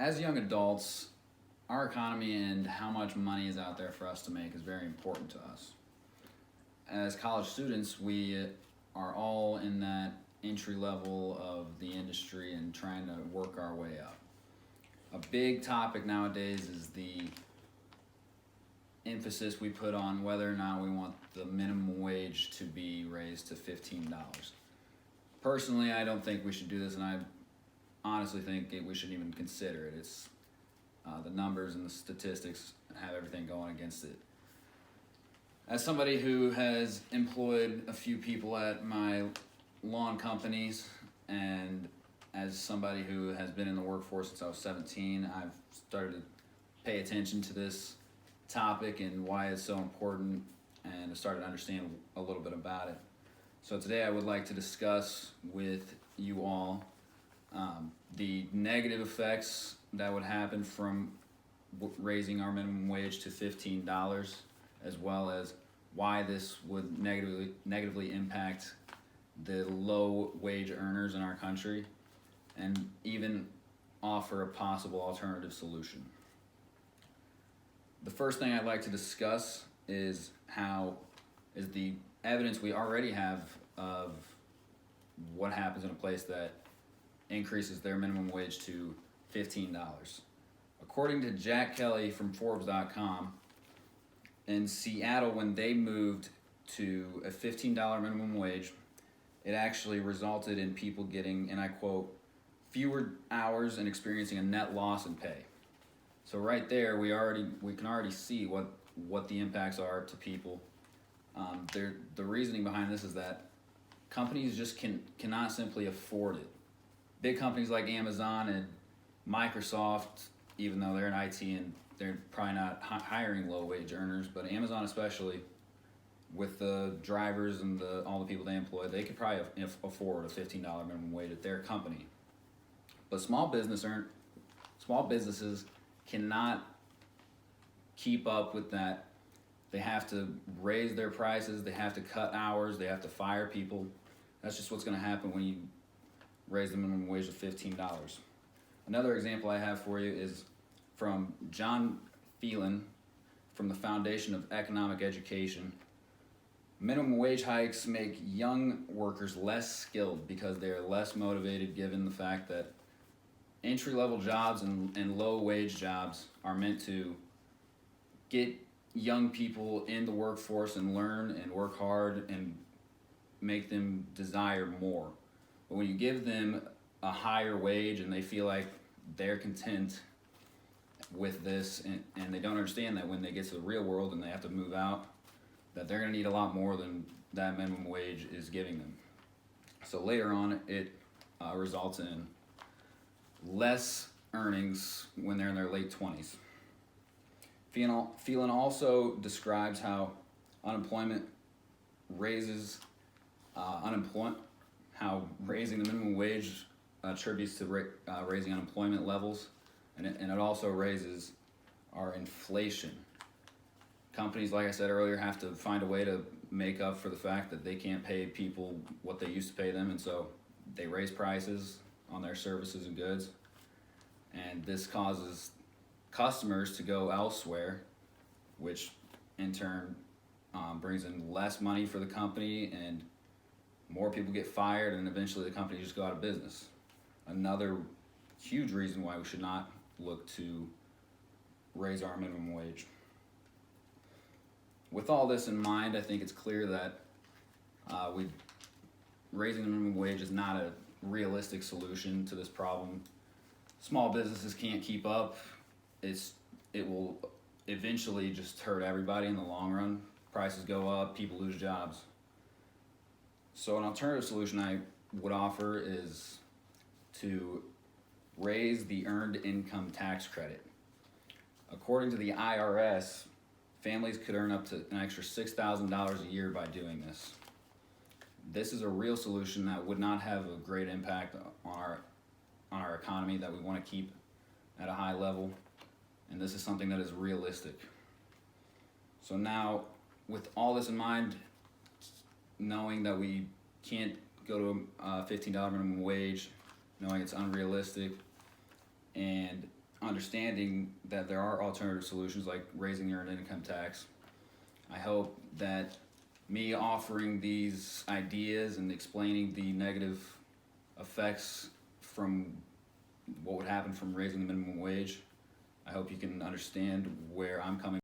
as young adults, our economy and how much money is out there for us to make is very important to us. As college students, we are all in that entry level of the industry and trying to work our way up. A big topic nowadays is the emphasis we put on whether or not we want the minimum wage to be raised to $15. Personally, I don't think we should do this, and I honestly think we shouldn't even consider it. It's the numbers and the statistics have everything going against it. As somebody who has employed a few people at my lawn companies, and as somebody who has been in the workforce since I was 17, I've started to pay attention to this topic and why it's so important, and I started to understand a little bit about it. So today I would like to discuss with you all the negative effects that would happen from raising our minimum wage to $15, as well as why this would negatively impact the low wage earners in our country, and even offer a possible alternative solution. The first thing I'd like to discuss is the evidence we already have of what happens in a place that increases their minimum wage to $15. According to Jack Kelly from Forbes.com, in Seattle, when they moved to a $15 minimum wage, it actually resulted in people getting, and I quote, fewer hours and experiencing a net loss in pay. So right there, we can already see what the impacts are to people. The reasoning behind this is that companies just cannot simply afford it. Big companies like Amazon and Microsoft, even though they're in IT and they're probably not hiring low wage earners, but Amazon especially, with the drivers and all the people they employ, they could probably afford a $15 minimum wage at their company. But small businesses cannot keep up with that. They have to raise their prices, they have to cut hours, they have to fire people. That's just what's going to happen when you raise the minimum wage to $15. Another example I have for you is from John Phelan from the Foundation of Economic Education. Minimum wage hikes make young workers less skilled because they are less motivated, given the fact that entry-level jobs and low-wage jobs are meant to get young people in the workforce and learn and work hard and make them desire more. But when you give them a higher wage and they feel like they're content with this, and they don't understand that when they get to the real world and they have to move out, that they're going to need a lot more than that minimum wage is giving them. So later on, it results in less earnings when they're in their late 20s. Phelan also describes how unemployment raises how raising the minimum wage attributes to raising unemployment levels, and it also raises our inflation. Companies, like I said earlier, have to find a way to make up for the fact that they can't pay people what they used to pay them, and so they raise prices on their services and goods, and this causes customers to go elsewhere, which in turn brings in less money for the company, and more people get fired, and eventually the company just go out of business. Another huge reason why we should not look to raise our minimum wage. With all this in mind, I think it's clear that raising the minimum wage is not a realistic solution to this problem. Small businesses can't keep up. It will eventually just hurt everybody in the long run. Prices go up, people lose jobs. So an alternative solution I would offer is to raise the earned income tax credit. According to the IRS, families could earn up to an extra $6,000 a year by doing this. This is a real solution that would not have a great impact on our economy that we want to keep at a high level, and this is something that is realistic. So now, with all this in mind, knowing that we can't go to a $15 minimum wage, knowing it's unrealistic, and understanding that there are alternative solutions like raising the earned income tax. I hope that me offering these ideas and explaining the negative effects from what would happen from raising the minimum wage, I hope you can understand where I'm coming